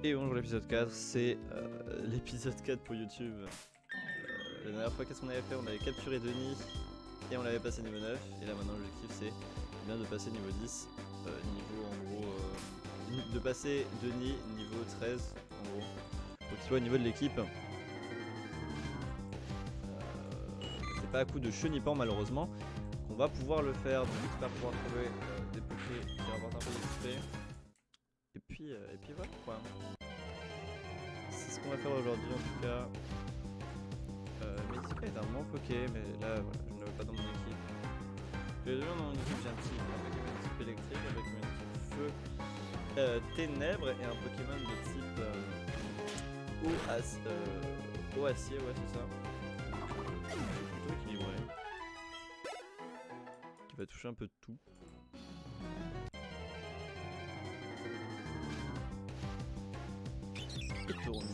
Et bonjour l'épisode 4, c'est l'épisode 4 pour YouTube. La dernière fois qu'est-ce qu'on avait fait? On avait capturé Denis et on l'avait passé niveau 9. Et là maintenant l'objectif c'est bien de passer niveau 10. Niveau en gros... de passer Denis niveau 13 en gros. Pour qu'il soit au niveau de l'équipe. C'est pas à coup de chenipan malheureusement qu'on va pouvoir le faire. Donc j'espère pouvoir trouver des Poké qui rapportent un peu d'XP. Et puis voilà quoi. C'est ce qu'on va faire aujourd'hui en tout cas. Medica est un bon Poké, mais là voilà, je ne le veux pas dans mon équipe. J'ai déjà dans mon équipe, j'ai un Pokémon de type électrique, un Pokémon de type feu, ténèbres et un Pokémon de type eau acier, ouais c'est ça. Plutôt équilibré. Qui va toucher un peu de tout. Et tourne.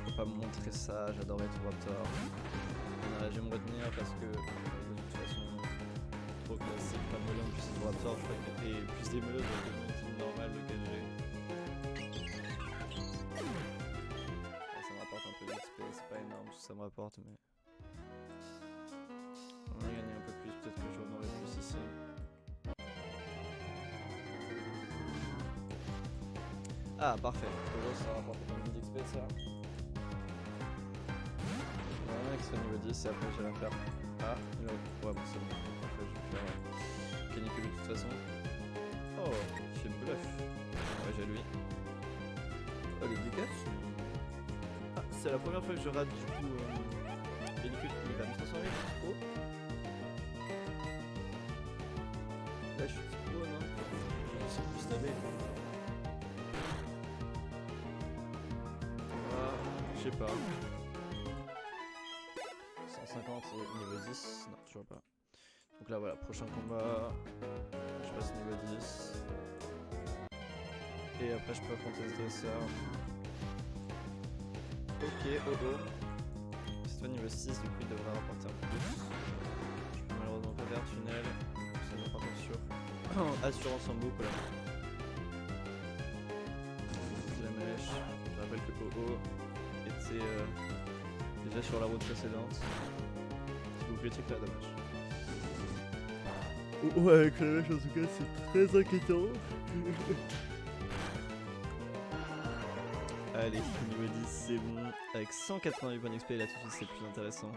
Faut pas me montrer ça, j'adore être Raptor. Je vais me retenir parce que de toute façon, trop classique, pas mollet en plus c'est Raptor, je crois qu'il y a plus des meules dans une team normale de 4G. Ça me rapporte un peu d'XP, c'est pas énorme tout ça me rapporte, mais... On va gagner un peu plus, peut-être que je en aurai plus ici. Ah parfait, toujours ça rapporte pas mal d'XP ça. Avec ce niveau 10 et après je vais la faire. Ah, ouais bon c'est bon. Après je vais faire canicule de toute façon. Oh, j'ai bluff. Ouais j'ai lui. Oh les dégâts. Ah, c'est la première fois que je rate du coup canicule, il va me transformer. Oh. Là je suis trop non. Je suis plus stabé. Ah, je sais pas. 150 et niveau 10, non toujours pas. Donc là voilà, prochain combat, je passe niveau 10. Et après je peux affronter ce dresseur. Ok, oh. C'est toi niveau 6, du coup il devrait rapporter un peu plus. Je peux malheureusement pas faire tunnel, ça va partir sur assurance en boucle. La mèche, je rappelle que OO était déjà sur la route précédente. Vous critique là, dommage. Oh, avec la mèche en tout cas c'est très inquiétant. Allez, niveau 10 c'est bon. Avec 188 points d'XP là tout de suite c'est plus intéressant.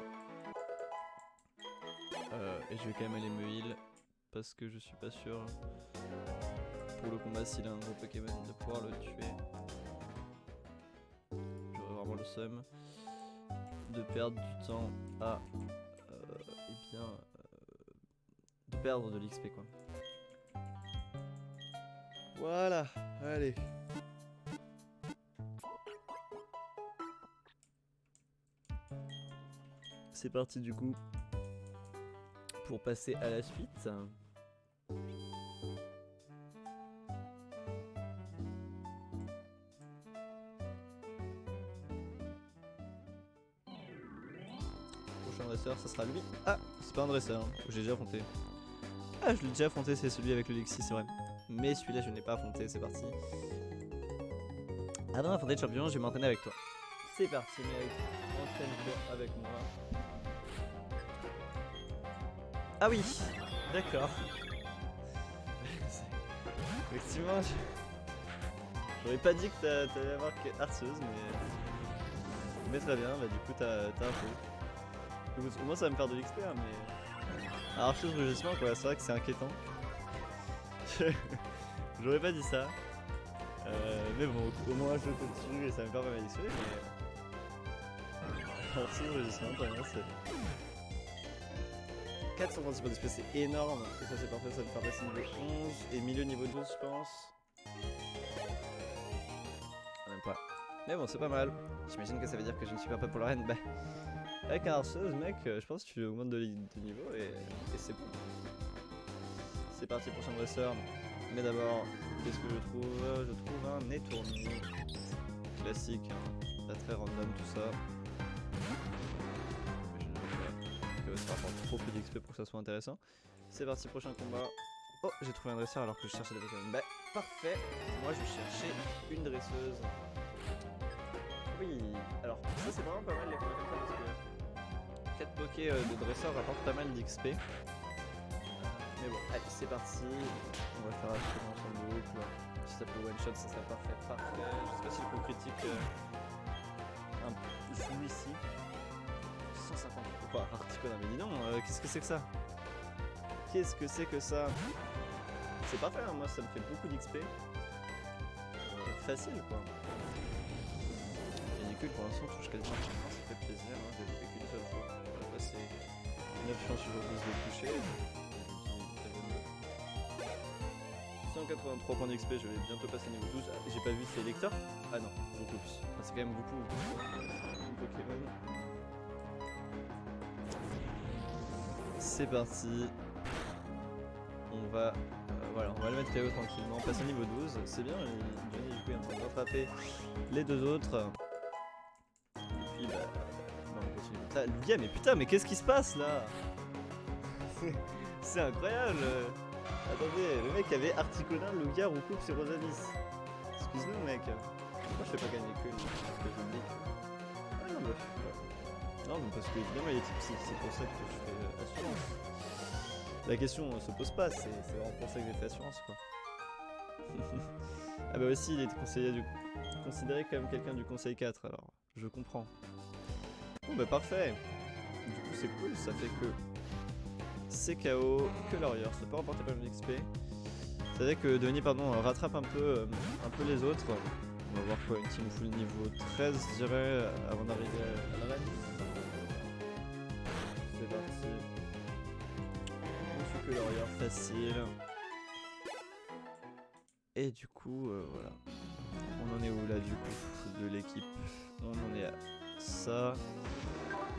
Et je vais quand même aller me heal. Parce que je suis pas sûr pour le combat s'il a un gros Pokémon de pouvoir le tuer. J'aurais vraiment le seum de perdre du temps à de perdre de l'XP quoi. Voilà, allez. C'est parti du coup pour passer à la suite. Prochain dresseur, ça sera lui. Ah, c'est pas un dresseur hein, que j'ai déjà affronté. Ah, je l'ai déjà affronté, c'est celui avec le Lexi, c'est vrai. Mais celui-là, je ne l'ai pas affronté, c'est parti. Avant d'affronter le champion, je vais m'entraîner avec toi. C'est parti, mec. Entraîne-toi avec moi. Ah oui, d'accord. Effectivement, j'aurais pas dit que t'allais avoir que Arceuse, mais très bien, bah du coup t'as un peu. Au moins ça va me faire de l'XP, hein, mais... Arceuse rugissement quoi, c'est vrai que c'est inquiétant. J'aurais pas dit ça. Mais bon, au moins je te dessus et ça me fait pas mal d'XP, mais... Arceuse rugissement, pas bien, c'est... 436 points d'XP, c'est énorme. Et ça c'est parfait, ça va me faire passer niveau 11 et milieu niveau 12 je pense. Même pas. Mais bon, c'est pas mal. J'imagine que ça veut dire que je ne suis pas prêt pour la reine. Bah, avec un Arceuse, mec, je pense que tu augmentes de niveau et c'est bon. C'est parti, prochain dresseur. Mais d'abord, qu'est-ce que je trouve? Je trouve un Netourni. Classique, hein. Pas très random tout ça. Ça rapporte trop peu d'XP pour que ça soit intéressant. C'est parti, prochain combat. Oh, j'ai trouvé un dresseur alors que je cherchais des Pokémon. Bah, parfait. Moi, je cherchais une dresseuse. Oui, alors ça c'est vraiment pas mal les combos comme ça parce que 4 pokés de dresseur rapportent pas mal d'XP. Mais bon, allez, c'est parti. On va faire absolument son boucle. Si ça peut one shot, ça serait parfait. Parfait. Je sais pas si le coup critique joue ici. 150. Quoi, Articona, mais dis non, qu'est-ce que c'est que ça? Qu'est-ce que c'est que ça? C'est parfait, hein, moi ça me fait beaucoup d'XP. Facile quoi. Et Nicole pour l'instant touche quasiment à chaque fois, ça fait plaisir. Hein, j'ai fait qu'une seule fois. Là c'est 9 chances sur 10 de toucher. 183 points d'XP, je vais bientôt passer niveau 12. Ah, j'ai pas vu, c'est Lecteur? Ah non, beaucoup plus. Enfin, c'est quand même beaucoup. Pokémon. C'est parti. On va, voilà, on va le mettre KO tranquillement. Passer niveau 12, c'est bien. Johnny du coup est en train de rattraper les deux autres. Et puis bah, on continue comme ça. Lugia, mais putain, mais qu'est-ce qui se passe là? C'est incroyable. Attendez, le mec avait Articuno, Lugia, Roucoups et Rosalis. Excuse-nous mec. Pourquoi je fais pas gagner que parce que je me dis que... Ah non, bah, non, mais parce que évidemment il est type psy, c'est pour ça que je fais assurance. La question se pose pas, c'est vraiment pour ça que j'ai fait assurance quoi. Ah bah aussi il est considéré comme quelqu'un du conseil 4 alors, je comprends. Bon bah parfait. Du coup c'est cool, ça fait que c'est KO, que Laurier, ça peut remporter pas mal d'XP. Ça veut dire que Denis rattrape un peu les autres. On va voir quoi, une team full niveau 13 je dirais avant d'arriver à la reine. C'est parti. On suit que Laurier, facile. Et du coup voilà. On en est où là du coup de l'équipe? On en est à ça.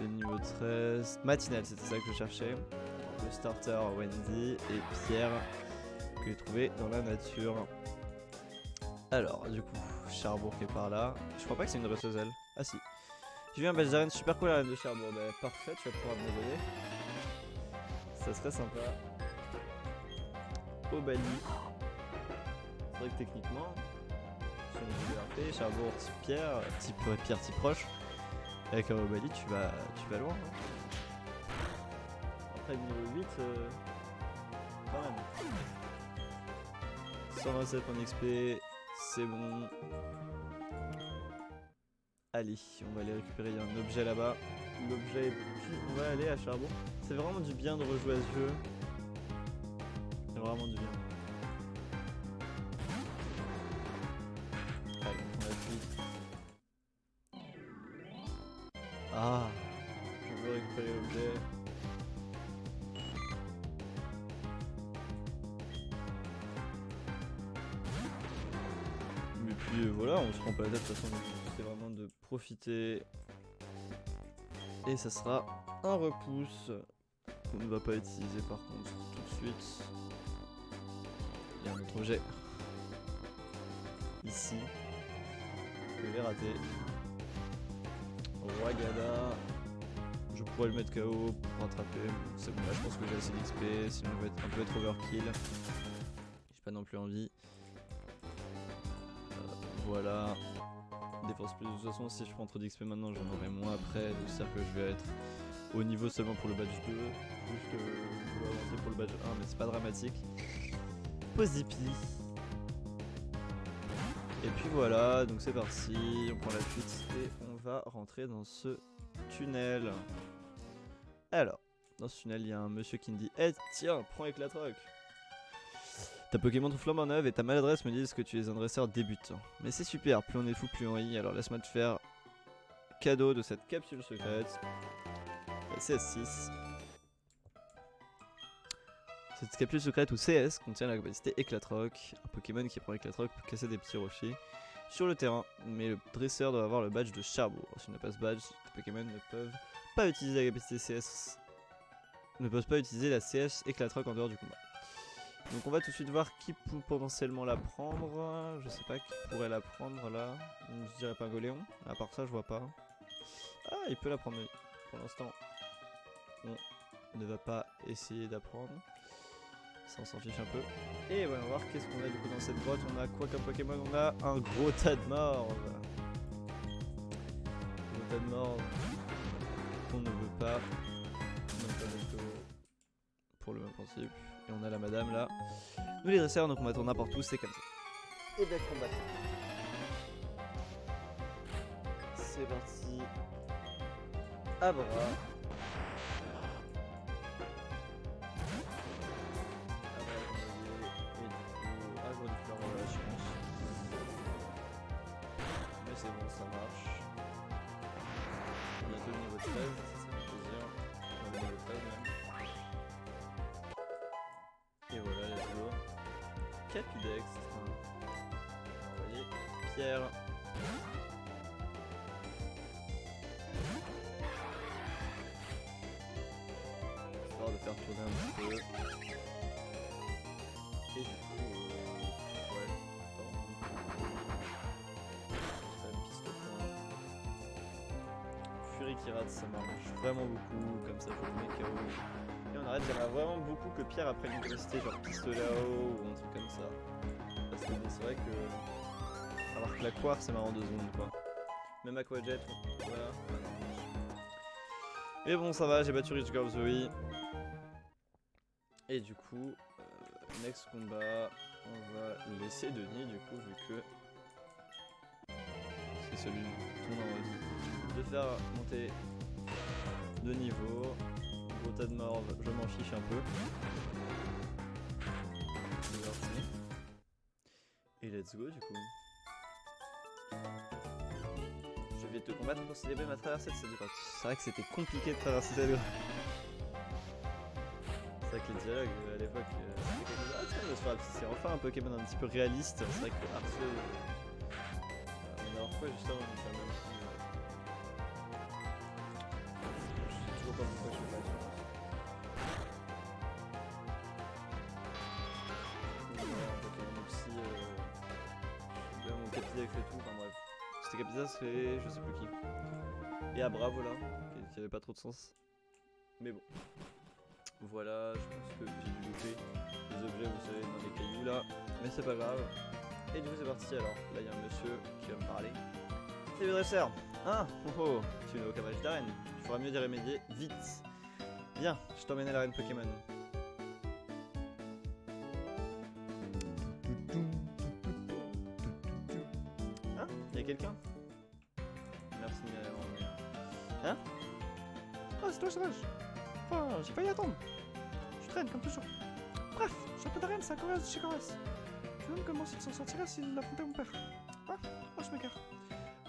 Le niveau 13. Matinal, c'était ça que je cherchais. Le starter Wendy et Pierre que j'ai trouvé dans la nature. Alors du coup Cherbourg qui est par là. Je crois pas que c'est une dresseuse elle. Ah si. J'ai vu un badge d'arène super cool à l'arène de Cherbourg. Bah parfait, tu vas pouvoir me donner. Ça serait sympa. Au Bali. C'est vrai que techniquement sur une VRP, Cherbourg type Pierre, type proche. Avec un Obali tu vas loin. Hein. Après niveau 8, quand même. 127 en XP, c'est bon. Allez, on va aller récupérer, il y a un objet là-bas. L'objet est petit, on va aller à Cherbourg. C'est vraiment du bien de rejouer à ce jeu. C'est vraiment du bien. Allez, on prend la suite. Ah, je veux récupérer l'objet. Et puis voilà, on se prend pas la tête, de toute façon, c'est vraiment de profiter. Et ça sera un repousse qu'on ne va pas utiliser par contre tout de suite. Il y a un autre objet ici que je vais rater. Ragada, je pourrais le mettre KO pour rattraper, c'est bon là je pense que j'ai assez d'XP, sinon on va être overkill. J'ai pas non plus envie. Voilà. Défense plus, de toute façon si je prends trop d'XP maintenant j'en aurai moins après, donc c'est-à-dire que je vais être au niveau seulement pour le badge 2, juste je vais avancer pour le badge 1 mais c'est pas dramatique. Posipi. Et puis voilà, donc c'est parti, on prend la fuite et on va rentrer dans ce tunnel. Alors, dans ce tunnel il y a un monsieur qui me dit hey, tiens, prends Éclatroc. Ta Pokémon flambant neuve et ta maladresse me disent que tu es un dresseur débutant. Mais c'est super, plus on est fou, plus on rit, alors laisse-moi te faire cadeau de cette capsule secrète. La CS6. Cette capsule secrète ou CS contient la capacité Éclatroc. Un Pokémon qui prend Éclatroc peut casser des petits rochers sur le terrain. Mais le dresseur doit avoir le badge de Cherbourg. S'il n'a pas ce badge, tes Pokémon ne peuvent pas utiliser la capacité CS. Ne peuvent pas utiliser la CS Éclatroc en dehors du combat. Donc on va tout de suite voir qui peut potentiellement la prendre. Je sais pas qui pourrait la prendre là. Je dirais pas Goléon. À part ça je vois pas. Ah il peut la prendre. Pour l'instant on ne va pas essayer d'apprendre. Ça on s'en fiche un peu. Et ouais, on va voir qu'est-ce qu'on a du coup dans cette grotte. On a quoi comme Pokémon? On a un gros tas de morts. tas de morts qu'on ne veut pas. On n'a pas de taux pour le même principe. Et on a la madame là. Nous les dresseurs, donc on va tourner n'importe où, c'est comme ça. Et bien combattre. C'est parti. À bras. C'est bon, ça marche. On a tout le niveau de 13, ça fait plaisir. On a le niveau de 13 même. Et voilà, let's go. Capidextre. Vous voyez, Pierre. Histoire de faire tourner un petit peu. Et du coup, ouais. Fury qui rate, ça m'arrange vraiment beaucoup, comme ça je le mets KO. Et on arrête, j'aimerais vraiment beaucoup que Pierre apprenne une capacité genre pistolet à eau ou un truc comme ça. Parce que c'est vrai que avoir que la Quar c'est marrant 2 secondes quoi. Même Aquajet, voilà. Mais bon ça va, j'ai battu Rich Girl Zoe. Et du coup, next combat, on va laisser Denis du coup vu que c'est celui tout en mode de faire monter de niveau. Gros tas de morts, je m'en fiche un peu. C'est parti. Et let's go du coup. Je vais te combattre pour célébrer ma traversée de cette grotte. C'est vrai que c'était compliqué de traverser cette grotte. C'est vrai que les dialogues à l'époque, c'est enfin un Pokémon un petit peu réaliste. C'est vrai que Arceus, la dernière fois juste avant, on même si, je sais toujours pas pourquoi je fais pas sûr. Pokémon aussi, bien mon Capidex et tout, enfin bref. C'était Capidex et je sais plus qui. Et Abra voilà, qui avait pas trop de sens. Mais bon. Voilà, je pense que j'ai dû louper les objets, vous savez, dans les cailloux là, mais c'est pas grave. Et du coup c'est parti alors, là il y a un monsieur qui va me parler. Salut dresseur. Ah, oh oh, tu n'es au cavage d'arène, il faudra mieux d'y remédier vite. Viens, je t'emmène à l'arène Pokémon. Hein? Y'a quelqu'un? Merci, hein? Ah, c'est toi, sauvage. Enfin, j'ai failli attendre. Je traîne comme toujours. Bref, champion d'arène, c'est un commerce de chez Coras. Je me demande comment il s'en sortirait s'il affrontait mon père. Ah, je m'écarte.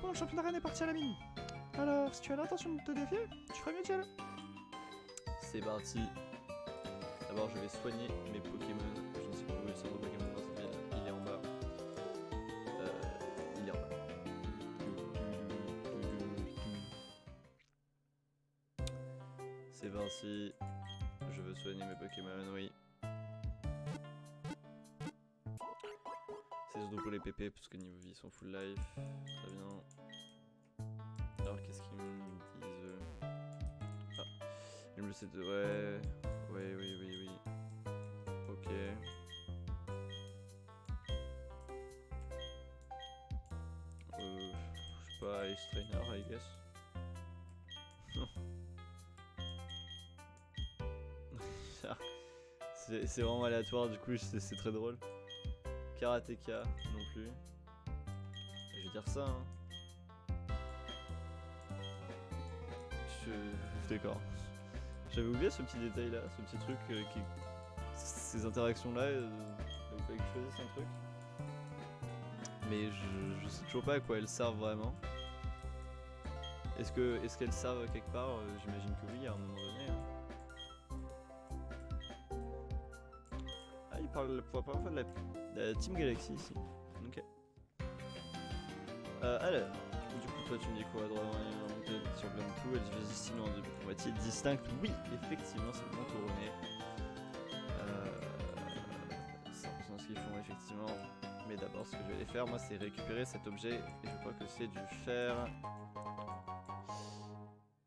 Bon, le champion d'arène est parti à la mine. Alors, si tu as l'intention de te défier, tu ferais mieux d'y aller. C'est parti. D'abord, je vais soigner mes Pokémon. Je ne sais plus où est le centre de Pokémon dans cette ville. Il est en bas. Il est en bas. C'est parti. Je veux soigner mes Pokémon, oui. C'est surtout pour les PP parce que niveau vie ils sont full life. Très bien. Alors qu'est-ce qu'ils me disent? Ah, ils me le disent ouais. Oui. Ok. Je sais pas, Ice Trainer I guess. C'est vraiment aléatoire du coup, c'est très drôle. Karateka non plus. Je vais dire ça hein. D'accord. J'avais oublié ce petit détail là, ce petit truc ces interactions là, il fallait que je choisisse un truc. Mais je sais toujours pas à quoi elles servent vraiment. Est-ce qu'elles servent quelque part? J'imagine que oui à un moment donné. Hein. Ah, il parle pour la première fois de la Team Galaxy ici. Ok. Alors, du coup, toi tu me dis quoi? Droit sur Blantou, elle divise sinon en deux moitiés distinctes. Oui, effectivement, c'est le bon couronné. 100% ce qu'ils font, effectivement. Mais d'abord, ce que je vais faire, moi, c'est récupérer cet objet. Et je crois que c'est du fer.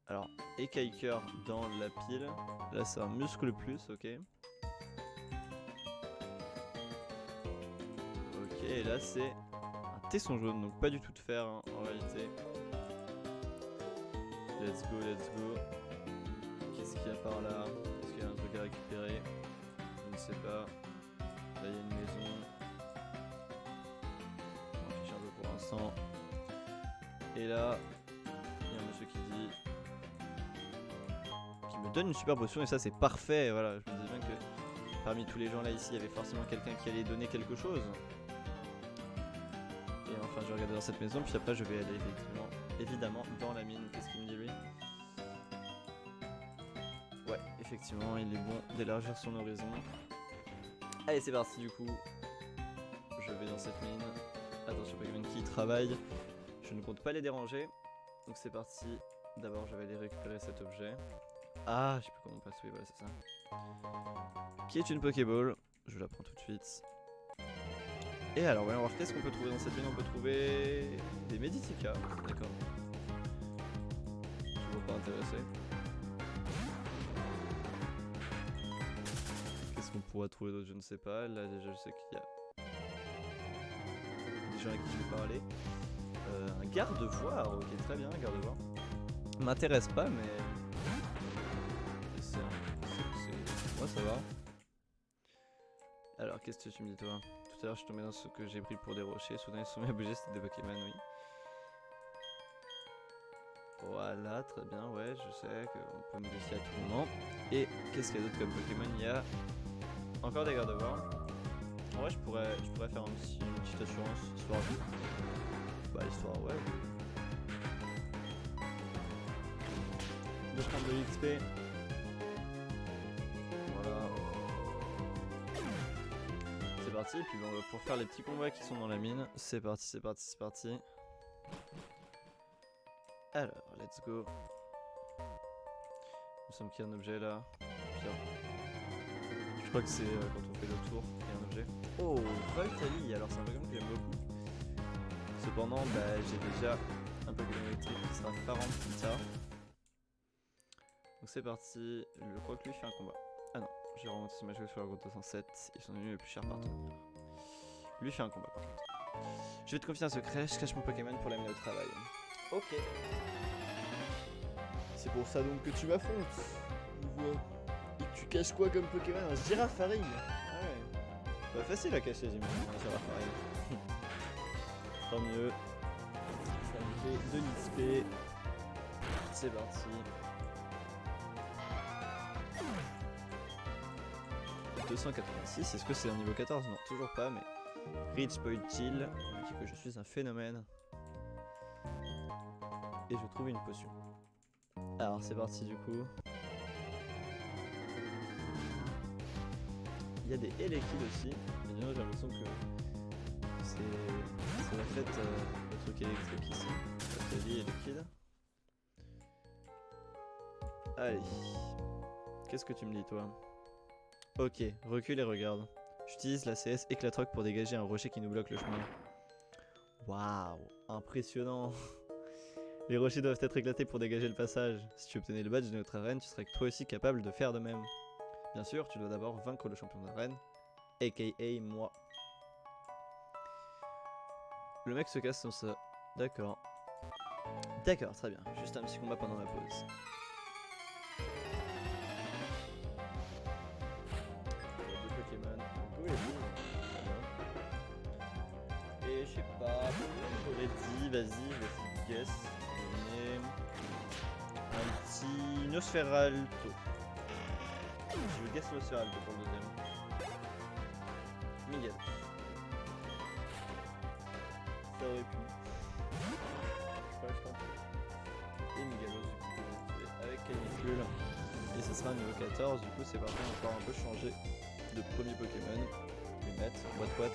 Alors, écaille-cœur dans la pile. Là, c'est un muscle plus, ok. Ok, et là, c'est un tesson jaune, donc pas du tout de fer hein, en réalité. Let's go, let's go. Qu'est-ce qu'il y a par là? Est-ce qu'il y a un truc à récupérer? Je ne sais pas. Là, il y a une maison. Je m'en fiche un peu pour l'instant. Et là, il y a un monsieur qui dit... qui me donne une super potion et ça, c'est parfait. Voilà, je me disais bien que parmi tous les gens là ici, il y avait forcément quelqu'un qui allait donner quelque chose. Et enfin, je vais regarder dans cette maison, puis après, je vais aller évidemment dans la mine. Qu'est-ce qu'il me dit lui? Ouais, effectivement, il est bon d'élargir son horizon. Allez, c'est parti du coup. Je vais dans cette mine. Attention, Pokémon qui travaille. Je ne compte pas les déranger. Donc c'est parti. D'abord, je vais aller récupérer cet objet. Ah, je sais plus comment on passe. Oui, voilà, c'est ça. Qui est une Pokéball. Je la prends tout de suite. Et alors, voyons voir qu'est-ce qu'on peut trouver dans cette mine. On peut trouver des Meditica. D'accord. Toujours pas intéressé. Qu'est-ce qu'on pourra trouver d'autre? Je ne sais pas. Là, déjà, je sais qu'il y a des gens à qui je vais parler. Un garde-voir. Ok, très bien, un garde-voir. M'intéresse pas, mais. Moi, ça va. Alors, qu'est-ce que tu me dis, toi? Tout à l'heure, je suis tombé dans ce que j'ai pris pour des rochers. Soudain, ils se sont mis à bouger, c'était des Pokémon, oui. Voilà, très bien, ouais, je sais qu'on peut modifier à tout moment. Et qu'est-ce qu'il y a d'autre comme Pokémon? Il y a encore des garde-voir. En vrai, je pourrais faire une petite assurance, histoire de... Bah, histoire, ouais. De prendre de l'XP. Voilà. C'est parti, et puis bon, pour faire les petits combats qui sont dans la mine, c'est parti, c'est parti, c'est parti. Alors, let's go. Il me semble qu'il y a un objet là. Bien. Je crois que c'est quand on fait le tour qu'il y a un objet. Oh, Voltali, alors c'est un Pokémon que j'aime beaucoup. Cependant, bah, j'ai déjà un Pokémon électrique qui sera Farantita. Donc c'est parti, je crois que lui fait un combat. Ah non, j'ai remonté ce match sur la route 207, ils sont devenus les plus chers partenaires. Lui fait un combat par contre. Je vais te confier un secret, je cache mon Pokémon pour l'amener au travail. Ok. C'est pour ça donc que tu m'affrontes. Je vois. Et tu caches quoi comme Pokémon? Un Girafarig. Ah ouais. Pas facile à cacher, j'imagine, un Girafarig. Tant mieux. Ça me fait de l'XP. C'est parti. 286, est-ce que c'est un niveau 14? Non, toujours pas, mais... Rich Boy Chill me dit que je suis un phénomène. Et je trouve une potion. Alors c'est parti du coup. Il y a des Elekid aussi. Mais j'ai l'impression que c'est la fête le truc électrique ici. Atelier Elekid. Allez. Qu'est-ce que tu me dis toi? Ok, recule et regarde. J'utilise la CS Éclatroc pour dégager un rocher qui nous bloque le chemin. Waouh, impressionnant. Les rochers doivent être éclatés pour dégager le passage. Si tu obtenais le badge de notre arène, tu serais toi aussi capable de faire de même. Bien sûr, tu dois d'abord vaincre le champion d'arène, aka moi. Le mec se casse comme ça. D'accord. D'accord, très bien. Juste un petit combat pendant la pause. Pokémon, et je sais pas, j'aurais dit, vas-y, guess, un petit Nosferalto. Je vais guess Nosferalto pour le deuxième. Miguel. Ça aurait pu. Je pense. Et Miguel du coup, avec Canicule. Et ce sera niveau 14, du coup c'est parti, on va pouvoir un peu changer de premier Pokémon. Je vais mettre what.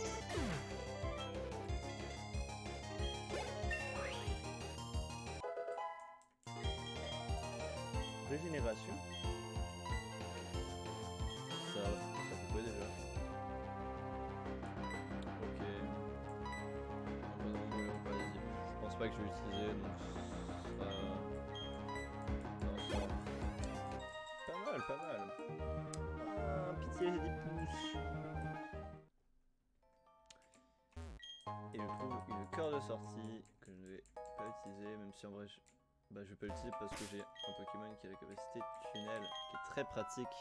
Régénération. Ça fait quoi déjà? Ok. Je pense pas que je vais utiliser, donc ça... Non, ça... Pas mal. Ah, pitié, j'ai des pouces. Et je trouve une corde de sortie que je ne vais pas utiliser, même si en vrai Bah je vais pas l'utiliser parce que j'ai un Pokémon qui a la capacité tunnel, qui est très pratique.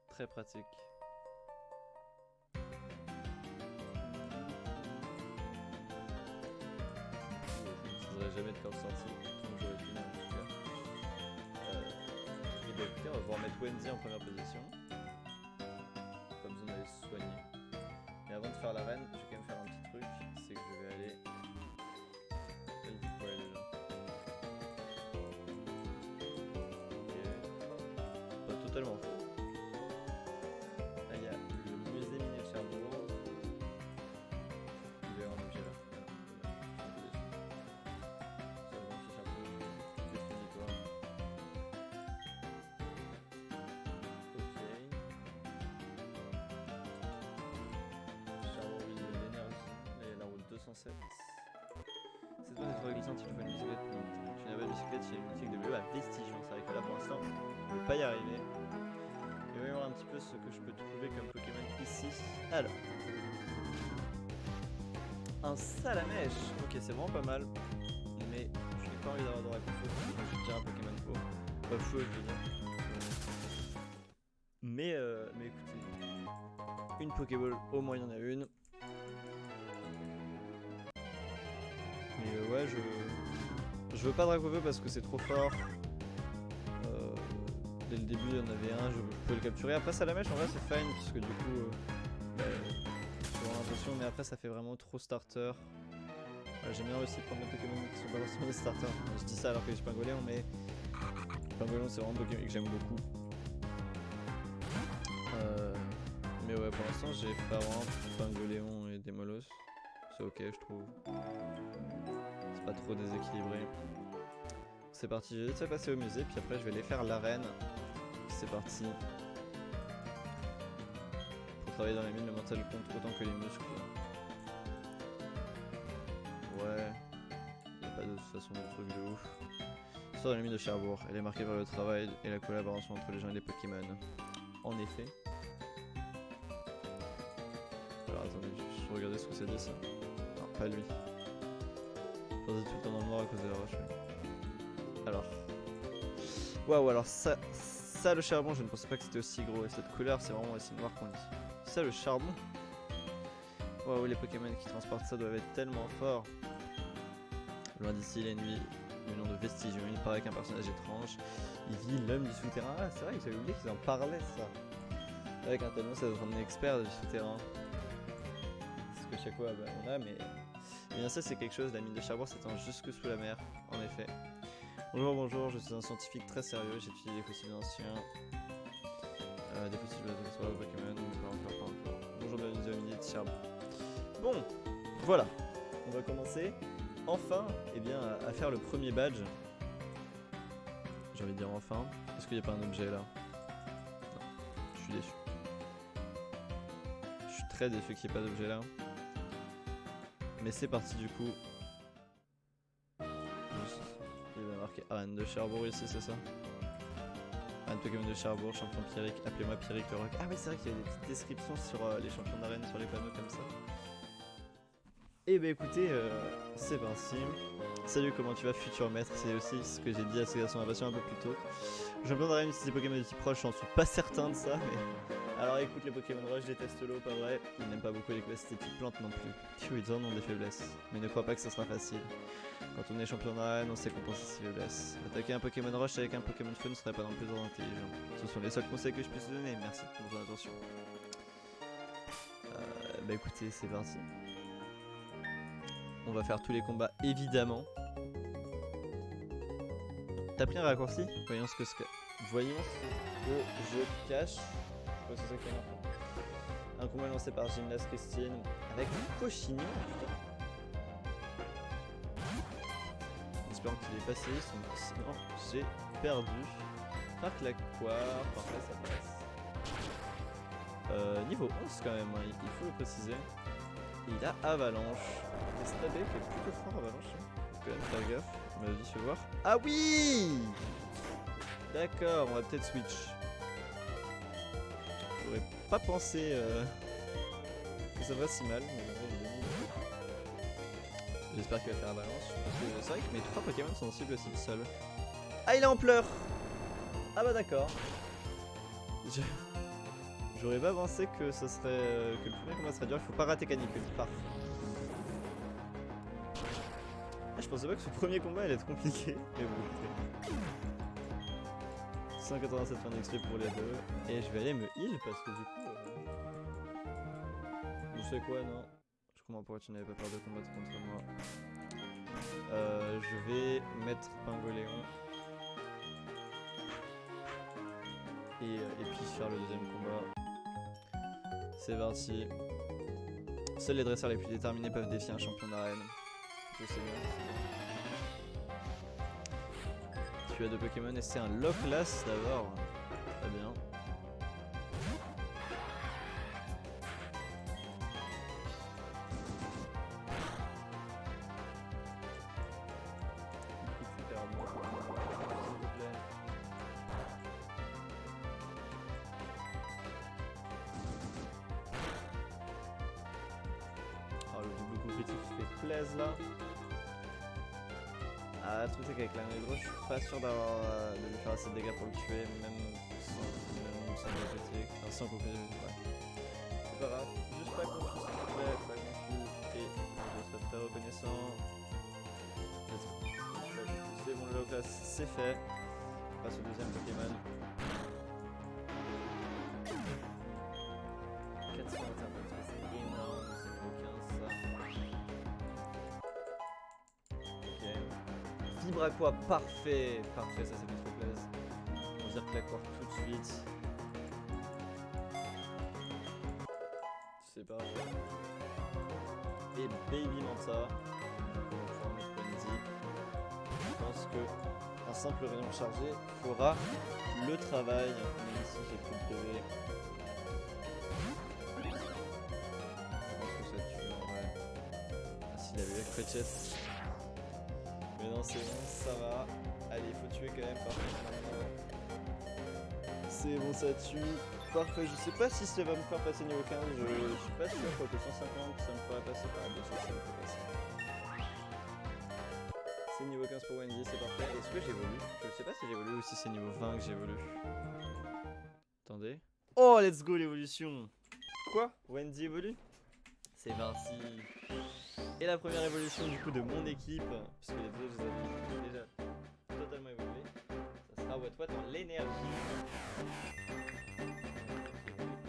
Très pratique. Je n'utiliserai jamais de corde sortie, donc j'aurai tunnel en tout cas. Et bah écoutez, on va pouvoir mettre Wendy en première position. Pas besoin d'aller se soigner. Mais avant de faire l'arène, je vais quand même faire un petit truc, c'est que je vais aller... Elle dit quoi déjà? Ok. Pas totalement faux. Là il y a le musée minier de Cherbourg. Il doit y avoir un objet là. Ça va petit Cherbourg. Détruis-toi. Ok. Cherbourg vise de l'énergie. Là il y a la route 207. Cette fois, c'est glissante, il faut une bicyclette. Tu n'as pas de bicyclette, il y a une boutique de vélo à Vestige. C'est vrai que là pour l'instant, on ne peut pas y arriver. Et voyons voir un petit peu ce que je peux trouver comme Pokémon ici. Alors, un Salamèche. Ok, c'est vraiment pas mal. Mais je n'ai pas envie d'avoir de Dracofeu. J'ai déjà un Pokémon faux. Pas feu, je veux dire. Mais écoutez, une Pokéball, au moins il y en a une. Mais ouais, je veux pas Dracofeu parce que c'est trop fort. Dès le début, il y en avait un, je peux le capturer. Après, Salamèche, en vrai, c'est fine, puisque du coup, j'ai vraiment l'impression, mais après, ça fait vraiment trop starter. J'aime bien aussi prendre des Pokémon qui sont pas forcément des starters. Je dis ça alors que j'ai Pingoléon, mais Pingoléon, c'est vraiment un Pokémon que j'aime beaucoup. Mais ouais, pour l'instant, j'ai Farant, Pingoléon et Démolos. C'est ok, je trouve. C'est pas trop déséquilibré. C'est parti, j'ai vite fait passer au musée, puis après, je vais aller faire l'arène. C'est parti. Pour travailler dans les mines, le mental compte autant que les muscles. Ouais. Il n'y a pas de toute façon de truc de ouf. L'histoire de la mine de Cherbourg. Elle est marquée par le travail et la collaboration entre les gens et les Pokémon. En effet. Alors attendez, je vais regarder ce que ça dit ça. Non, pas lui. Je pensais tout le temps dans le noir à cause de la roche. Ouais. Alors. Waouh, alors ça le charbon, je ne pensais pas que c'était aussi gros. Et cette couleur, c'est vraiment aussi noir qu'on dit. Ça le charbon. Waouh, les Pokémon qui transportent ça doivent être tellement forts. Loin d'ici, la nuit, le nom de Vestige. Il paraît qu'un personnage étrange. Il vit l'homme du souterrain. Ah, c'est vrai que j'avais oublié qu'ils en parlaient, ça. Avec un tel nom, ça doit rendre expert du souterrain. C'est ce que chaque fois bah, on a, mais. Et bien, ça, c'est quelque chose. La mine de Cherbourg s'étend jusque sous la mer, en effet. Bonjour, je suis un scientifique très sérieux. J'étudie les fossiles anciens. Des fossiles de Pokémon, pas encore. Bonjour, bienvenue au milieu de Cherbourg. Bon, voilà. On va commencer. Enfin, eh bien, à faire le premier badge. J'ai envie de dire enfin. Est-ce qu'il n'y a pas un objet là? Non, je suis déçu. Je suis très déçu qu'il n'y ait pas d'objet là. Mais c'est parti du coup. Il va marquer arène de Cherbourg ici, c'est ça? Arène Pokémon de Cherbourg, champion Pierrick, appelez-moi Pierrick le Rock. Ah oui, c'est vrai qu'il y a des petites descriptions sur les champions d'arène sur les panneaux comme ça. Et bah écoutez, c'est parti. Salut, comment tu vas, futur maître? C'est aussi ce que j'ai dit à Ségration Invasion un peu plus tôt. Champion d'arène utilise des Pokémon de type roche, j'en suis pas certain de ça, mais... Alors écoute, les Pokémon roche détestent l'eau, pas vrai. Ils n'aiment pas beaucoup les capacités type plante non plus. Ils en ont des faiblesses, mais ne crois pas que ça sera facile. Quand on est champion d'arène, on sait compenser ses faiblesses. Attaquer un Pokémon roche avec un Pokémon feu ne serait pas non plus intelligent. Ce sont les seuls conseils que je puisse te donner, merci pour ton attention. Bah écoutez, c'est parti. On va faire tous les combats, évidemment. T'as pris un raccourci? Voyons ce que je cache. Je sais pas si c'est ça qui est marqué. Un combat lancé par Gymnase Christine avec un Pochignon, putain. J'espère qu'il est passé, sinon j'ai perdu. Parclaquoire, parfait, ça passe. Niveau 11 quand même, hein, il faut le préciser. Il a Avalanche. Et Stabé qui est plutôt fort Avalanche. Faut quand même faire gaffe, on m'a dit, je vais voir. Ah oui! D'accord, on va peut-être switch. J'aurais pas pensé que ça va si mal, mais J'espère qu'il va faire la balance. Parce que c'est vrai que mes 3 Pokémon sont cibles aussi seuls. Ah, il est en pleurs. Ah bah d'accord. J'aurais pas pensé que ce serait que le premier combat serait dur. Il faut pas rater Canicule. Parfait. Ah, je pensais pas que ce premier combat allait être compliqué. Mais bon. 187 points d'XP pour les deux. Et je vais aller me heal parce que du coup. Je sais quoi, non? Je comprends pourquoi tu n'avais pas peur de combattre contre moi. Je vais mettre Pingoléon. Et puis faire le deuxième combat. C'est parti. Seuls les dresseurs les plus déterminés peuvent défier un champion d'arène. Je sais bien. Tu as 2 Pokémon et c'est un Lochless d'abord. Très bien. Là. Ah, le truc c'est qu'avec la Negro, je suis pas sûr de lui faire assez de dégâts pour le tuer, même sans compléter, enfin sans compléter, ouais. C'est pas grave, juste pas confus s'il te plaît, pas confus, et je serai très reconnaissant. C'est bon, le low class, c'est fait. On passe au deuxième Pokémon. 421 points, c'est énorme, c'est niveau 15 ça. Vibraqua, parfait, parfait, ça fait trop plaisir. On va dire Claquoir tout de suite. C'est parfait. Et Baby Manta. On va pouvoir mettre Wendy. Je pense que un simple rayon chargé fera le travail. Même si j'ai plus de PV. Je pense que ça tue en vrai. Ah, s'il avait eu Crutchett. Mais non, c'est bon, ça va. Allez, il faut tuer quand même, parfait. C'est bon, ça tue. Parfait, je sais pas si ça va me faire passer niveau 15, je suis pas sûr, quoi que 150, ça me ferait passer par 200, ça me fait passer. C'est niveau 15 pour Wendy, c'est parfait. Est-ce que j'évolue? Je sais pas si j'évolue ou si c'est niveau 20 que j'évolue. Attendez. Oh, let's go l'évolution. Quoi? Wendy évolue? C'est parti. Et la première évolution du coup de mon équipe, puisque les deux je les avais déjà totalement évolués, ça sera Watwat en l'énergie.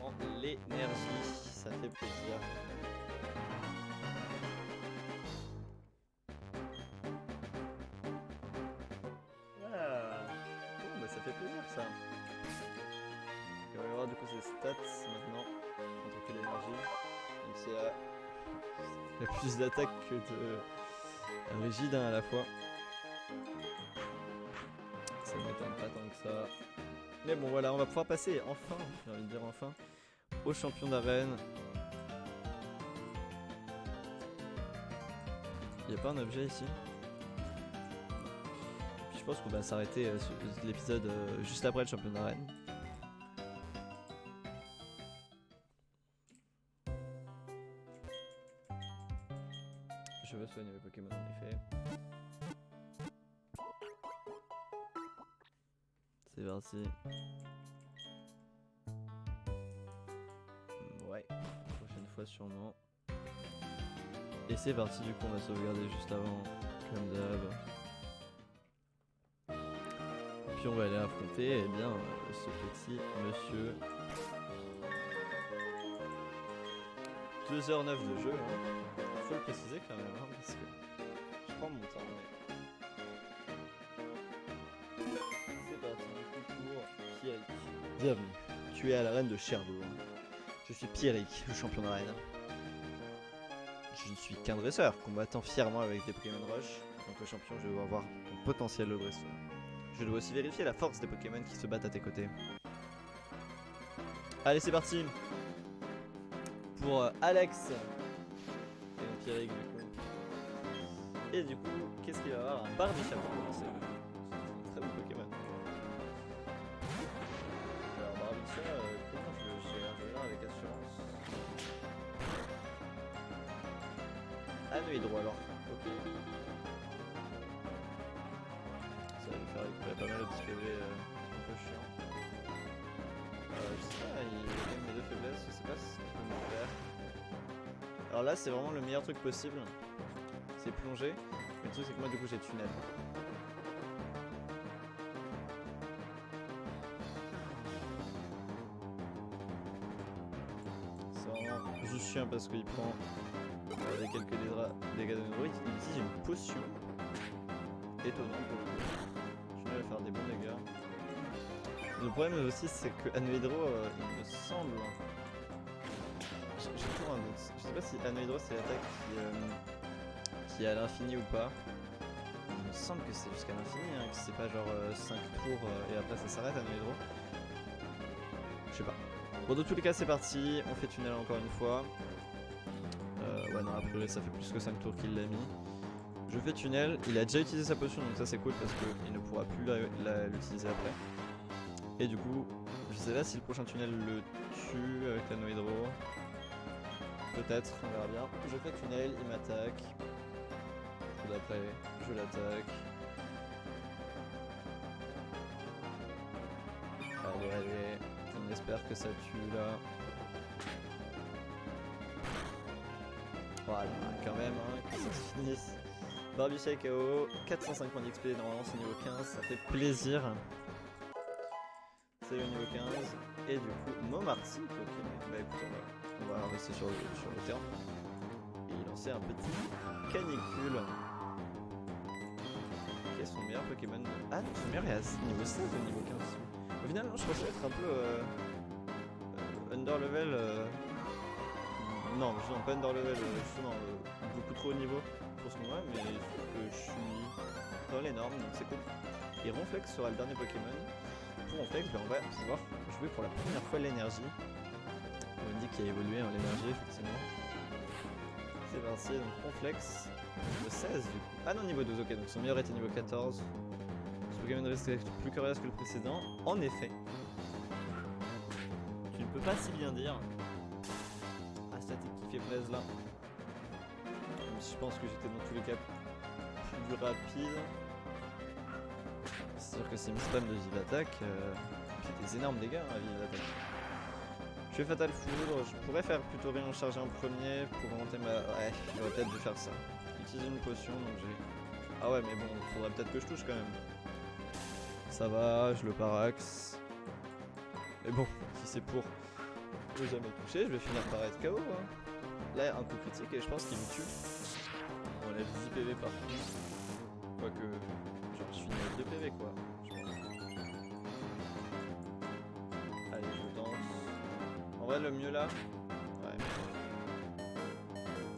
En l'énergie, ça fait plaisir. Ah, oh, bah ça fait plaisir ça. Et on va voir du coup ses stats maintenant, contre que l'énergie, même si il y a plus d'attaque que de rigide à la fois. Ça ne m'étonne pas tant que ça. Mais bon voilà, on va pouvoir passer enfin, j'ai envie de dire enfin, au champion d'arène. Il n'y a pas un objet ici? Puis je pense qu'on va s'arrêter l'épisode juste après le champion d'arène. Je veux soigner mes Pokémon en effet. C'est parti. Ouais, prochaine fois sûrement. Et c'est parti, du coup on va sauvegarder juste avant, comme d'hab. Puis on va aller affronter eh bien, ce petit monsieur. 2h09 de jeu, hein. Faut le préciser quand même, hein, parce que je prends mon temps. Mais... C'est parti du coup pour Pierrick. Bienvenue, tu es à l'arène de Cherbourg. Je suis Pierrick, le champion d'arène. Je ne suis qu'un dresseur, combattant fièrement avec des Pokémon Rush. En tant que champion, je dois avoir ton potentiel de dresseur. Je dois aussi vérifier la force des Pokémon qui se battent à tes côtés. Allez, c'est parti pour Alex. Et donc Pierrick du coup. Et du coup, qu'est-ce qu'il va avoir? Un Barbichap pour commencer. C'est un très bon Pokémon. Alors Barbichap, comment je vais avec assurance. Anohydro alors. Ok. Ça va lui faire récupérer pas mal de petits PV un peu chiant. Je sais pas, il a quand même mes deux faiblesses, je sais pas ce qu'il peut me faire. Alors là c'est vraiment le meilleur truc possible. C'est plonger. Mais le truc c'est que moi du coup j'ai tunnel. C'est vraiment juste chiant parce qu'il prend avec quelques dégâts de droïde. Il utilise une potion. Étonnant pour le coup. Tunnel va faire des bons dégâts. Le problème aussi c'est que Anohydro il me semble... J'ai toujours un doute. Je sais pas si Anohydro c'est l'attaque qui est à l'infini ou pas. Il me semble que c'est jusqu'à l'infini, hein, que c'est pas genre 5 tours et après ça s'arrête Anohydro. Je sais pas. Bon, dans tous les cas c'est parti, on fait tunnel encore une fois. Ouais non, a priori ça fait plus que 5 tours qu'il l'a mis. Je fais tunnel, il a déjà utilisé sa potion donc ça c'est cool parce qu'il ne pourra plus l'utiliser après. Et du coup, je sais pas si le prochain tunnel le tue avec l'Anohydro. Peut-être, on verra bien. Je fais tunnel, il m'attaque. Coup d'après, je l'attaque. Allez, allez, on espère que ça tue là. Voilà, quand même, hein, que ça se finisse. Barbicha KO, 405 points d'XP, normalement c'est niveau 15, ça fait plaisir. C'est le niveau 15. Et du coup, Momarty, ok, bah écoute, on va rester sur le terrain. Et il lançait un petit canicule. Qui est son meilleur Pokémon. Ah non, son meilleur est à niveau 16 ou niveau 15. Au final, je pensais être un peu underlevel. Non, pas underlevel, justement, beaucoup trop haut niveau pour ce moment, mais il faut que je suis dans les normes, donc c'est cool. Et Ronflex sera le dernier Pokémon. Pour Ronflex, on va pouvoir jouer pour la première fois l'énergie. On me dit qu'il a évolué en l'énergie, effectivement. C'est parti, donc Ronflex, niveau 16 du coup. Ah non, niveau 12, ok, donc son meilleur était niveau 14. Ce Pokémon risque d'être plus coriace que le précédent. En effet, tu ne peux pas si bien dire. Ah, statique qui fait plaisir là. Même si je pense que j'étais dans tous les cas plus rapide. C'est sûr que c'est une spam de vie d'attaque. Puis des énormes dégâts à vie d'attaque. Je fais Fatal Foudre, je pourrais faire plutôt rayon chargé en premier pour remonter ma... Ouais, j'aurais peut-être dû faire ça. Utiliser une potion, donc j'ai... Ah ouais, mais bon, faudrait peut-être que je touche quand même. Ça va, je le parax. Mais bon, si c'est pour ne jamais toucher, je vais finir par être KO. Hein. Là, un coup critique et je pense qu'il me tue. On enlève 10 PV par coup. Quoique, genre, je finis avec 2 PV quoi. Allez, je tente. En vrai, le mieux là, ouais.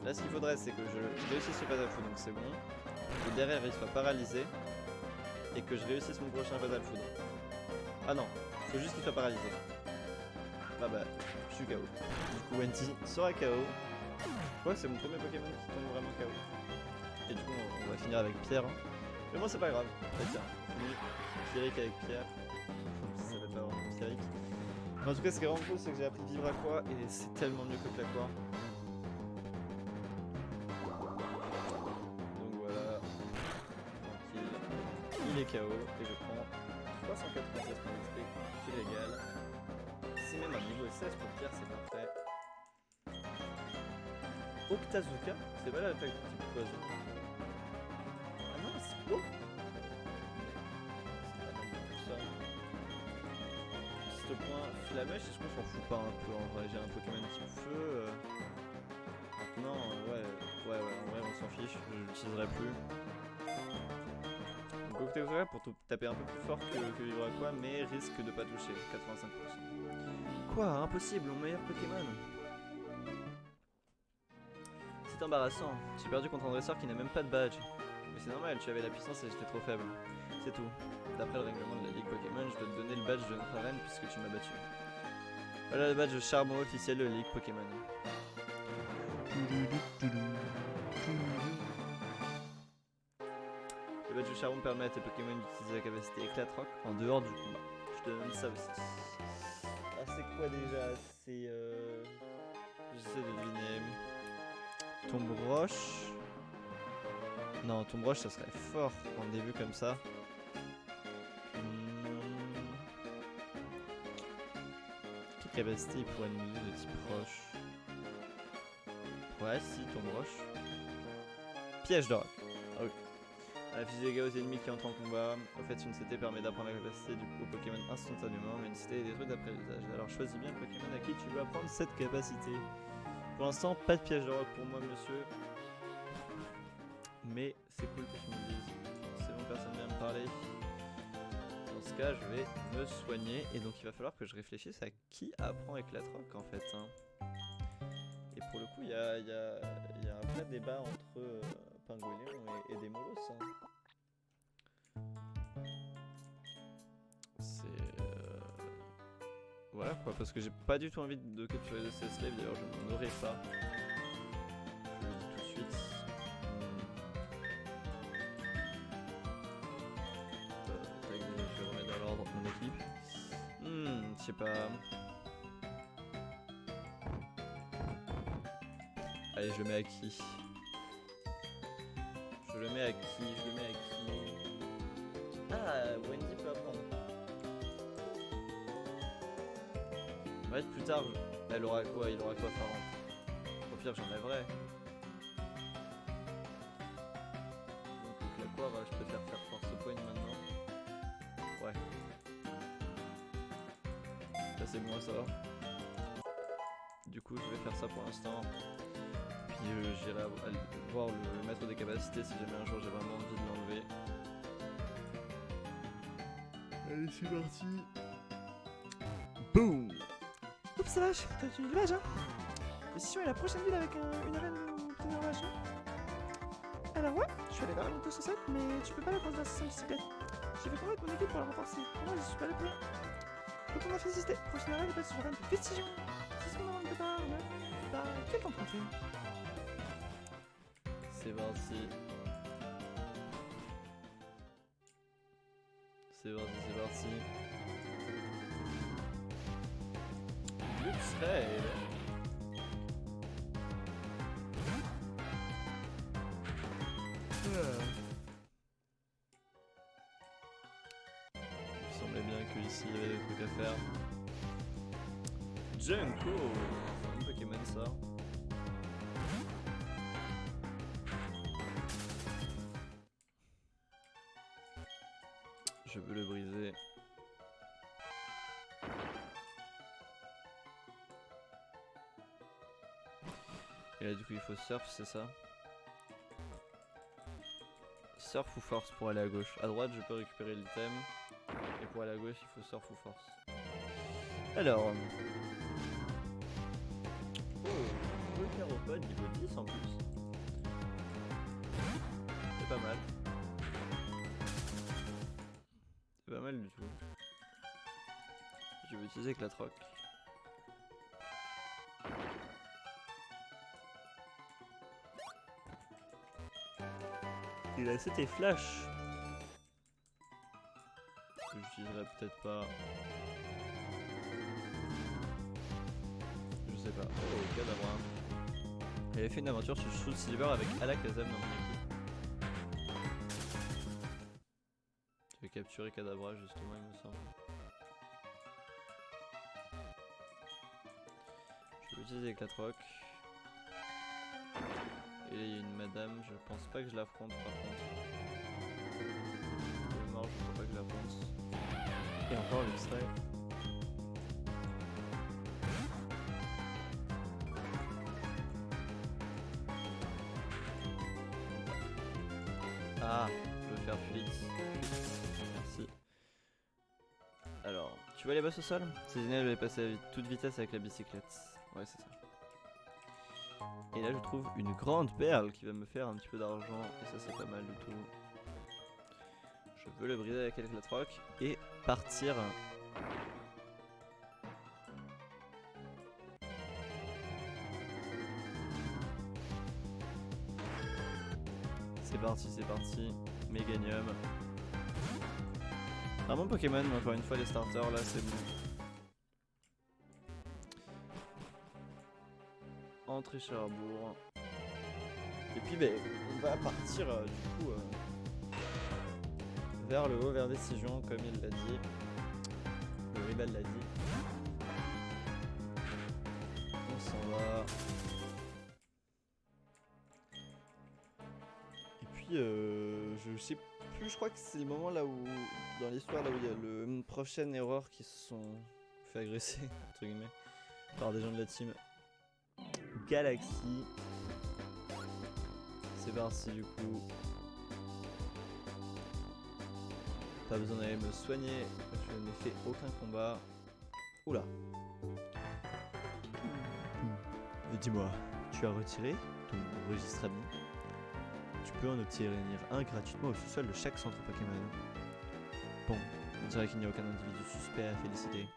Là, ce qu'il faudrait, c'est que je réussisse le Fatal Foudre, donc c'est bon. Que derrière, il soit paralysé. Et que je réussisse mon prochain Fatal Foudre. Ah non, faut juste qu'il soit paralysé. Ah bah, je suis KO. Du coup, Wenty sera KO. Je crois que c'est mon premier Pokémon qui tombe vraiment KO. Et du coup, on va finir avec Pierre. Mais bon, c'est pas grave. Bah, tiens, fini. Pierrick avec Pierre. Ça s'appelle pas vraiment Pierrick. Mais en tout cas, ce qui est vraiment cool, c'est que j'ai appris Vibraqua et c'est tellement mieux que Claquois. Donc voilà. Tranquille. Il est KO et je prends 396 points d'XP. C'est légal. C'est même un niveau 16 pour Pierre, c'est parfait. Octazooka, c'est pas l'attaque du type poison. Ah non, c'est beau. C'est pas mal du tout ça. Ce point, Flamèche, est-ce qu'on s'en fout pas un peu en vrai? J'ai un Pokémon type feu. Maintenant, ouais, en vrai on s'en fiche, je l'utiliserai plus. Donc Octazooka pour taper un peu plus fort que Vibraqua, mais risque de pas toucher, 85%. Quoi? Impossible, mon meilleur Pokémon? C'est embarrassant, j'ai perdu contre un dresseur qui n'a même pas de badge. Mais c'est normal, tu avais la puissance et j'étais trop faible. C'est tout. D'après le règlement de la Ligue Pokémon, je dois te donner le badge de notre arène puisque tu m'as battu. Voilà le badge de charbon officiel de la Ligue Pokémon. Le badge de charbon permet à tes Pokémon d'utiliser la capacité éclate-roc en dehors du combat. Je te donne ça aussi. Ah, c'est quoi déjà? C'est... J'essaie de deviner. Tombe roche. Non, Tomb Rush ça serait fort en début comme ça. Quelle capacité il pourrait nous donner de type roche? Ouais, si, Tomb Rush. Piège de roc. Ah oui. Inflige des dégâts aux ennemis qui entrent en combat. En fait, une CT permet d'apprendre la capacité au Pokémon instantanément, mais une CT est détruite après l'usage. Alors choisis bien le Pokémon à qui tu veux apprendre cette capacité. Pour l'instant, pas de piège de roc pour moi, monsieur. Mais c'est cool que tu me le dises. C'est bon, personne vient me parler. Dans ce cas, je vais me soigner. Et donc, il va falloir que je réfléchisse à qui apprend Éclatroc en fait. Hein. Et pour le coup, il y a un vrai débat entre Pingouinon et Demolos. Hein. C'est. Voilà quoi, parce que j'ai pas du tout envie de capturer de ces slaves. D'ailleurs, je n'en aurais pas. Je le dis tout de suite. Je vais remettre dans l'ordre mon équipe. Je sais pas. Allez, je le mets à qui? Je le mets à qui? Ah, Wendy peut apprendre. Ouais, plus tard, elle aura quoi? Il aura quoi, Pharaon? Au pire, j'enlèverai. Donc, la quoi, je préfère faire force point maintenant. Ouais. Là, c'est bon, ça va. Du coup, je vais faire ça pour l'instant. Puis j'irai voir le maître des capacités si jamais un jour j'ai vraiment envie de l'enlever. Allez, c'est parti. Boum. Oups, ça vache, t'as tenu du village, hein. Position est la prochaine ville avec une arène ou peut-être un village, hein. Alors ouais, je suis allé vers la moto 107, mais tu peux pas la conduire sans bicyclette. J'ai fait convaincre mon équipe pour la renforcer. Pour moi, je suis pas le plan. Donc on m'a fait assister. Prochaine arène, pas sur de Vestigio. 6 secondes de départ, 9. Bah, quel temps compter? C'est parti. C'est parti. Luxrail. Il me semblait bien qu'ici il y avait des trucs à faire. Junko, c'est un Pokémon ça. Je veux le briser. Et là du coup il faut surf, c'est ça? Surf ou force pour aller à gauche? À droite je peux récupérer l'item. Et pour aller à gauche il faut surf ou force. Alors... Oh, le théropode niveau 10 en plus. C'est pas mal. C'est pas mal du tout. Je vais utiliser Éclatroc. Il a c'était flash. Que j'utiliserai peut-être pas. Je sais pas. Oh, Kadabra. Il avait fait une aventure sur Soul Silver avec Alakazam dans mon équipe. Je vais capturer Kadabra justement, il me semble. Je vais utiliser Éclatroc. Et là il y a une madame, je pense pas que je l'affronte par contre. Elle est morte, je crois pas que je l'affronte. Et encore l'extrait. Ah, je veux faire fuite. Merci. Alors, tu vois les boss au sol? C'est génial, je vais passer à toute vitesse avec la bicyclette. Ouais, c'est ça. Et là je trouve une grande perle qui va me faire un petit peu d'argent et ça c'est pas mal du tout. Je veux le briser avec Éclatroc et partir. C'est parti, Méganium. Un bon Pokémon, mais encore une fois les starters là c'est bon. Entrée Cherbourg. Et puis ben, on va partir du coup vers le haut, vers Décision, comme il l'a dit. Le rival l'a dit. On s'en va. Et puis je sais plus, je crois que c'est le moment là où, dans l'histoire, là où il y a le prochaine erreur qui se sont fait agresser, entre guillemets, par des gens de la team Galaxy. C'est parti du coup. Pas besoin d'aller me soigner, je n'ai fait aucun combat. Oula. Dis-moi, tu as retiré ton registre ami? Tu peux en obtenir un gratuitement au sous-sol de chaque centre Pokémon. Bon, on dirait qu'il n'y a aucun individu suspect à féliciter.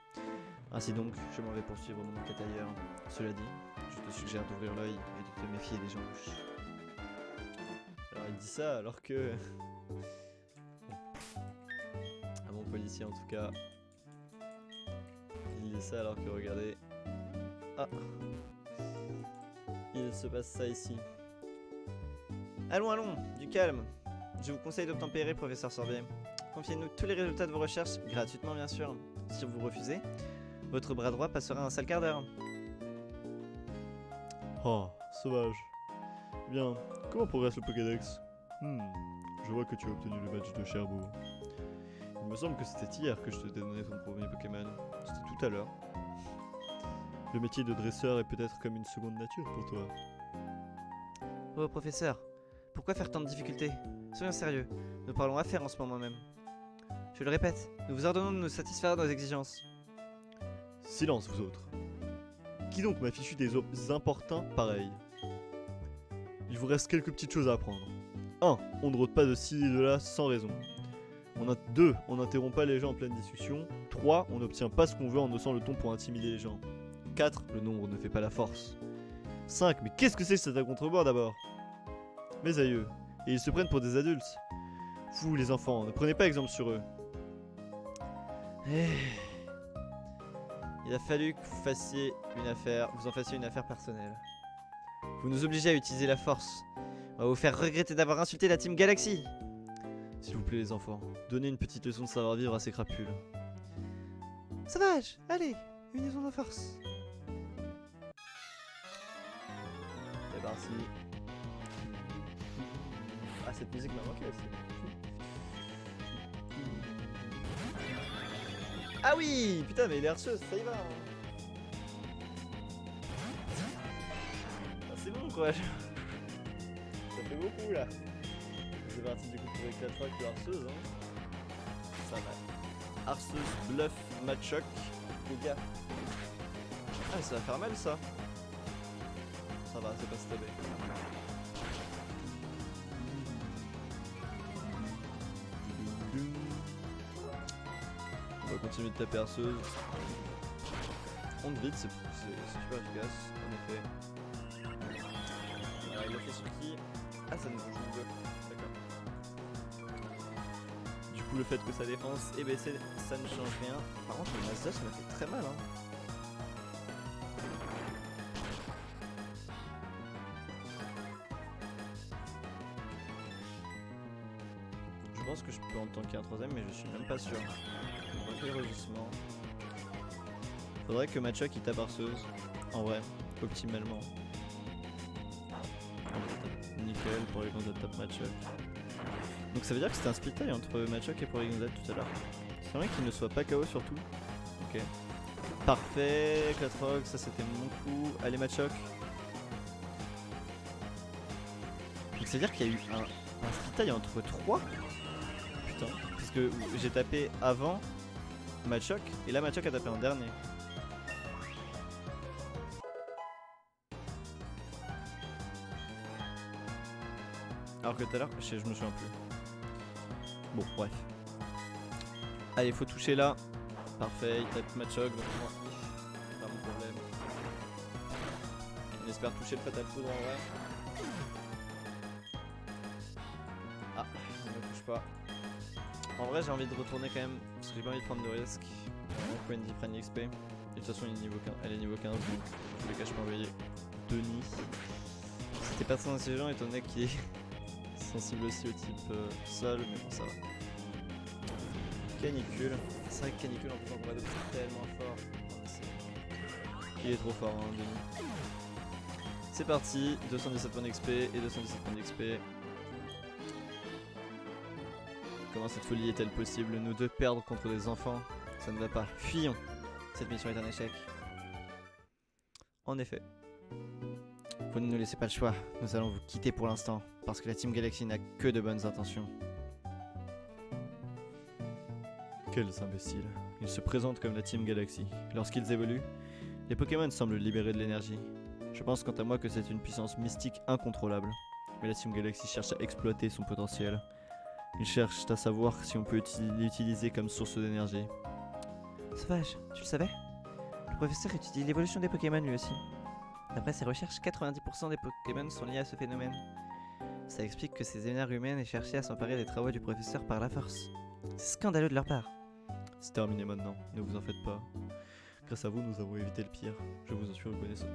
Ainsi donc, je m'en vais poursuivre mon enquête ailleurs. Cela dit, je te suggère d'ouvrir l'œil et de te méfier des gens louches. Alors il dit ça alors que... à mon policier en tout cas. Il dit ça alors que regardez... Ah, il se passe ça ici. Allons, allons, du calme. Je vous conseille d'obtempérer, professeur Sorbier. Confiez-nous tous les résultats de vos recherches, gratuitement bien sûr. Si vous refusez, votre bras droit passera un sale quart d'heure. Oh, sauvage. Bien, comment progresse le Pokédex? Je vois que tu as obtenu le badge de Cherbourg. Il me semble que c'était hier que je t'ai donné ton premier Pokémon. C'était tout à l'heure. Le métier de dresseur est peut-être comme une seconde nature pour toi. Oh, professeur, pourquoi faire tant de difficultés? Soyons sérieux, nous parlons affaires en ce moment même. Je le répète, nous vous ordonnons de nous satisfaire de nos exigences. Silence, vous autres. Qui donc m'a fichu des ordres importants pareils? Il vous reste quelques petites choses à apprendre. 1. On ne rôde pas de ci et de là sans raison. 2. On n'interrompt pas les gens en pleine discussion. 3. On n'obtient pas ce qu'on veut en haussant le ton pour intimider les gens. 4. Le nombre ne fait pas la force. 5. Mais qu'est-ce que c'est que cet à contre-bord d'abord? Mes aïeux. Et ils se prennent pour des adultes. Vous les enfants, ne prenez pas exemple sur eux. Il a fallu que vous en fassiez une affaire personnelle. Vous nous obligez à utiliser la force. On va vous faire regretter d'avoir insulté la team Galaxy. S'il vous plaît les enfants, donnez une petite leçon de savoir-vivre à ces crapules. Sauvage, allez, unissons nos forces. C'est parti. Ah, cette musique m'a manqué aussi. Ah oui, putain, mais il est hercheuse, ça y va. Ah, c'est bon quoi. Ça fait beaucoup là. C'est parti du coup pour les 4 fois avec le harceuse. Ça va. Harceuse, bluff, matchoc. Les gars. Ah, ça va faire mal ça. Ça va, c'est pas stabé. On va continuer de taper harceuse. On vite, c'est super efficace, en effet. Alors, il a fait sur qui? Ah, ça nous joue le jeu. D'accord. Du coup, le fait que sa défense est baissée, ça ne change rien. Par contre, le Mazda, ça m'a fait très mal. Hein. Je pense que je peux en tanker un troisième, mais je suis même pas sûr. On va faire le rugissement. Faudrait que Matchoc il tape harceuse. En vrai, optimalement. Nickel pour les Gonzat tape Matchoc. Donc ça veut dire que c'était un split tie entre Matchoc et Porygonzat tout à l'heure. C'est vrai qu'il ne soit pas KO surtout. Ok. Parfait, Clatrock, ça c'était mon coup. Allez Matchoc. Donc ça veut dire qu'il y a eu un split tie entre 3. Putain, parce que j'ai tapé avant Matchoc et là Matchoc a tapé en dernier. Alors que tout à l'heure, je me souviens plus. Bon, bref. Allez, faut toucher là. Parfait, il tape Matchoc, donc moi, pas mon problème. On espère toucher le fatal foudre en vrai. Ah, on ne touche pas. En vrai, j'ai envie de retourner quand même, parce que j'ai pas envie de prendre de risques. Donc Wendy prenne l'XP. Et de toute façon, elle est niveau 15, donc je les cache pas envoyer Denis. C'était pas très intelligent étant donné qu'il est sensible aussi au type sol, mais bon ça va. Canicule. C'est vrai que Canicule en plus en combat d'eau c'est tellement fort. Non, mais il est trop fort hein, Denis. C'est parti, 217 points d'XP et 217 points d'XP. Comment cette folie est-elle possible? Nous deux perdre contre des enfants? Ça ne va pas. Fuyons. Cette mission est un échec. En effet. Vous ne nous laissez pas le choix. Nous allons vous quitter pour l'instant. Parce que la Team Galaxy n'a que de bonnes intentions. Quels imbéciles. Ils se présentent comme la Team Galaxy. Lorsqu'ils évoluent, les Pokémon semblent libérer de l'énergie. Je pense quant à moi que c'est une puissance mystique incontrôlable. Mais la Team Galaxy cherche à exploiter son potentiel. Ils cherchent à savoir si on peut l'utiliser comme source d'énergie. Sauvage, tu le savais? Le professeur étudie l'évolution des Pokémon lui aussi. D'après ses recherches, 90% des Pokémon sont liés à ce phénomène. Ça explique que ces énergies humaines aient cherché à s'emparer des travaux du professeur par la force. C'est scandaleux de leur part. C'est terminé maintenant, ne vous en faites pas. Grâce à vous, nous avons évité le pire. Je vous en suis reconnaissant.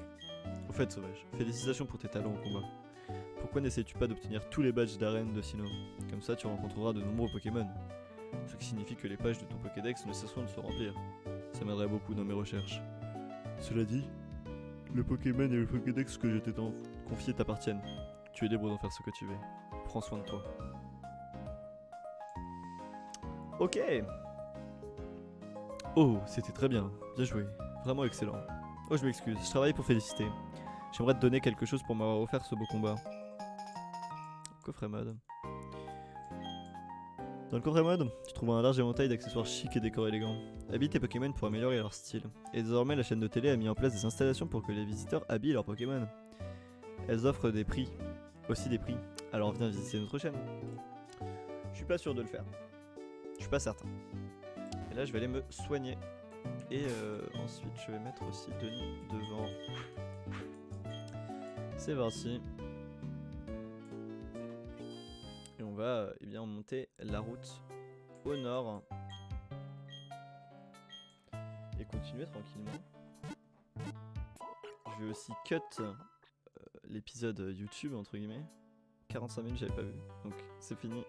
Au fait, Sauvage, félicitations pour tes talents au combat. Pourquoi n'essayes-tu pas d'obtenir tous les badges d'arène de Sinnoh? Comme ça, tu rencontreras de nombreux Pokémon. Ce qui signifie que les pages de ton Pokédex ne cesseront de se remplir. Ça m'aiderait beaucoup dans mes recherches. Cela dit, le Pokémon et le Pokédex que je t'ai confié t'appartiennent. Tu es libre d'en faire ce que tu veux. Prends soin de toi. Ok. Oh, c'était très bien. Bien joué. Vraiment excellent. Oh, je m'excuse. Je travaille pour féliciter. J'aimerais te donner quelque chose pour m'avoir offert ce beau combat. Coffret mode. Dans le coffret mode, tu trouveras un large éventail d'accessoires chics et décors élégants. Habille tes Pokémon pour améliorer leur style. Et désormais, la chaîne de télé a mis en place des installations pour que les visiteurs habillent leurs Pokémon. Elles offrent des prix. Aussi des prix. Alors viens visiter notre chaîne. Je suis pas sûr de le faire. Je suis pas certain. Et là, je vais aller me soigner. Et ensuite, je vais mettre aussi Denis devant. C'est parti. Et on va eh bien monter la route au nord. Et continuer tranquillement. Je vais aussi cut l'épisode YouTube entre guillemets. 45 minutes, j'avais pas vu. Donc c'est fini.